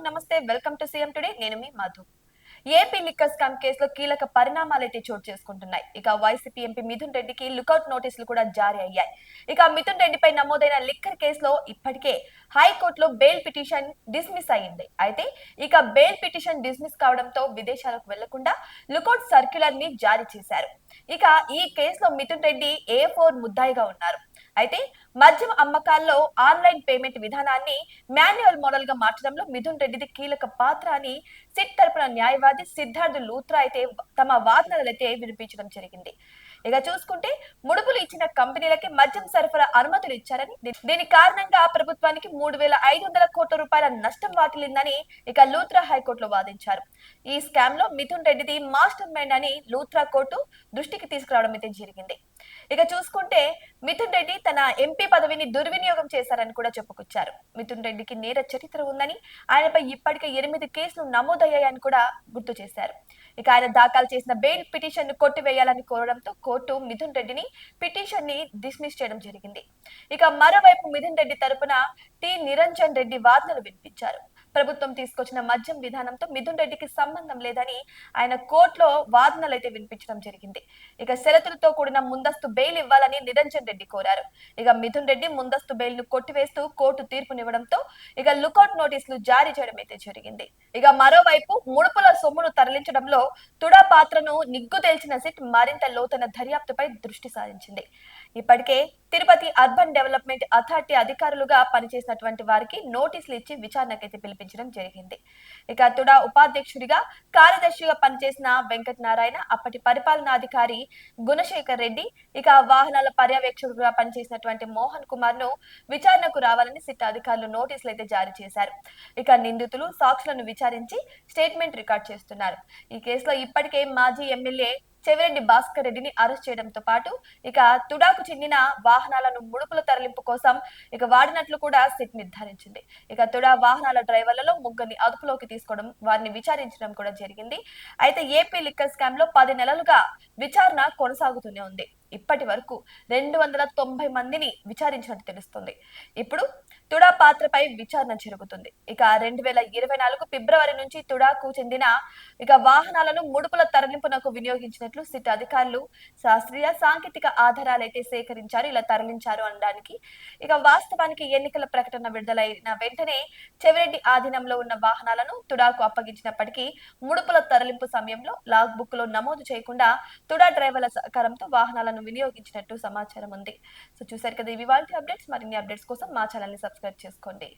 నమస్తే, welcome to CM today. నేను మీ Madhu. AP liquor scam కేసులో కీలక పరిణామాలైతే చోటు చేసుకుంటున్నాయి. ఇక వైసీపీ ఎంపీ మిథున్ రెడ్డికి లుకౌట్ నోటీసులు కూడా జారీ అయ్యాయి. ఇక మిథున్ రెడ్డిపై నమోదైన లిక్కర్ కేసులో ఇప్పటికే హైకోర్టులో బెయిల్ పిటిషన్ డిస్మిస్ అయింది. అయితే ఇక బెయిల్ పిటిషన్ డిస్మిస్ కావడంతో విదేశాలకు వెళ్లకుండా లుకౌట్ సర్క్యులర్ ని జారీ చేశారు. ఇక ఈ కేసులో మిథున్ రెడ్డి A4 ముద్దాయిగా ఉన్నారు. అయితే మద్యం అమ్మకాల్లో ఆన్లైన్ పేమెంట్ విధానాన్ని మాన్యువల్ మోడల్ గా మార్చడంలో మిథున్ రెడ్డిది కీలక పాత్ర అని సిట్ తరపున న్యాయవాది సిద్ధార్థ్ లూత్రా అయితే తమ వాదనలైతే వినిపించడం జరిగింది. ఇక చూసుకుంటే ముడుపులు ఇచ్చిన కంపెనీలకి మద్యం సరఫరా అనుమతులు ఇచ్చారని, దీని కారణంగా ప్రభుత్వానికి 3,500 కోట్ల రూపాయల నష్టం వాటిల్లిందని ఇక లూత్రా హైకోర్టులో వాదించారు. ఈ స్కామ్ లో మిథున్ రెడ్డిది మాస్టర్ మైండ్ అని లూత్రా కోర్టు దృష్టికి తీసుకురావడం అయితే జరిగింది. ఇక చూసుకుంటే మిథున్ రెడ్డి తన ఎంపీ పదవిని దుర్వినియోగం చేశారని కూడా చెప్పుకొచ్చారు. మిథున్ రెడ్డికి నేర చరిత్ర ఉందని, ఆయనపై ఇప్పటికే 8 కేసులు నమోదయ్యాయని కూడా గుర్తు చేశారు. ఇక ఆయన దాఖలు చేసిన బెయిల్ పిటిషన్ ను కొట్టివేయాలని కోరడంతో కోర్టు మిథున్ రెడ్డిని పిటిషన్ ని డిస్మిస్ చేయడం జరిగింది. ఇక మరోవైపు మిథున్ రెడ్డి తరపున టి నిరంజన్ రెడ్డి వాదనలు వినిపించారు. ప్రభుత్వం తీసుకొచ్చిన మద్యం విధానంతో మిథున్ రెడ్డికి సంబంధం లేదని ఆయన కోర్టులో వాదనలు అయితే వినిపించడం జరిగింది. ఇక షరతులతో కూడిన ముందస్తు బెయిల్ ఇవ్వాలని నిరంజన్ రెడ్డి కోరారు. ఇక మిథున్ రెడ్డి ముందస్తు బెయిల్ ను కొట్టివేస్తూ కోర్టు తీర్పునివ్వడంతో ఇక లుకౌట్ నోటీసులు జారీ చేయడం అయితే జరిగింది. ఇక మరోవైపు ముడుపుల సొమ్మును తరలించడంలో తుడా పాత్రను నిగ్గు తేల్చిన సిట్ మరింత లోతైన దర్యాప్తుపై దృష్టి సారించింది. ఇప్పటికే తిరుపతి అర్బన్ డెవలప్మెంట్ అథారిటీ అధికారులుగా పనిచేసినటువంటి వారికి నోటీసులు ఇచ్చి విచారణకైతే పిలిపించడం జరిగింది. ఇక తుడా ఉపాధ్యక్షుడిగా కార్యదర్శిగా పనిచేసిన వెంకట నారాయణ, అప్పటి పరిపాలనాధికారి గుణశేఖర్ రెడ్డి, ఇక వాహనాల పర్యవేక్షకుడిగా పనిచేసినటువంటి మోహన్ కుమార్ ను విచారణకు రావాలని సిట్ అధికారులు నోటీసులు అయితే జారీ చేశారు. ఇక నిందితులు సాక్షులను విచారించి స్టేట్మెంట్ రికార్డ్ చేస్తున్నారు. ఈ కేసులో ఇప్పటికే మాజీ ఎమ్మెల్యే చెవిరెడ్డి భాస్కర్ రెడ్డిని అరెస్ట్ చేయడంతో పాటు ఇక తుడాకు చెందిన వాహనాలను ముడుపుల తరలింపు కోసం ఇక వాడినట్లు కూడా సిట్ నిర్ధారించింది. ఇక తుడా వాహనాల డ్రైవర్లలో ముగ్గురిని అదుపులోకి తీసుకోవడం, వారిని విచారించడం కూడా జరిగింది. అయితే ఏపీ లిక్కర్ స్కామ్ లో 10 నెలలుగా విచారణ కొనసాగుతూనే ఉంది. ఇప్పటి వరకు 290 మందిని విచారించినట్టు తెలుస్తుంది. ఇప్పుడు తుడా పాత్రపై విచారణ జరుగుతుంది. ఇక 2024 ఫిబ్రవరి నుంచి తుడాకు చెందిన ఇక వాహనాలను ముడుపుల తరలింపునకు వినియోగించినట్లు సిట్ అధికారులు శాస్త్రీయ సాంకేతిక ఆధారాలైతే సేకరించారు. ఇలా తరలించారు అనడానికి ఇక వాస్తవానికి ఎన్నికల ప్రకటన విడుదలైన వెంటనే చెవిరెడ్డి ఆధీనంలో ఉన్న వాహనాలను తుడాకు అప్పగించినప్పటికీ ముడుపుల తరలింపు సమయంలో లాగ్ బుక్ లో నమోదు చేయకుండా తుడా డ్రైవర్ల సహకారంతో వాహనాలను వినియోగించినట్టు సమాచారం ఉంది. సో చూసారు కదా, ఇవి వాటి అప్డేట్స్. మరిన్ని అప్డేట్స్ కోసం మా ఛానల్ ని సబ్స్క్రైబ్ చేసుకోండి.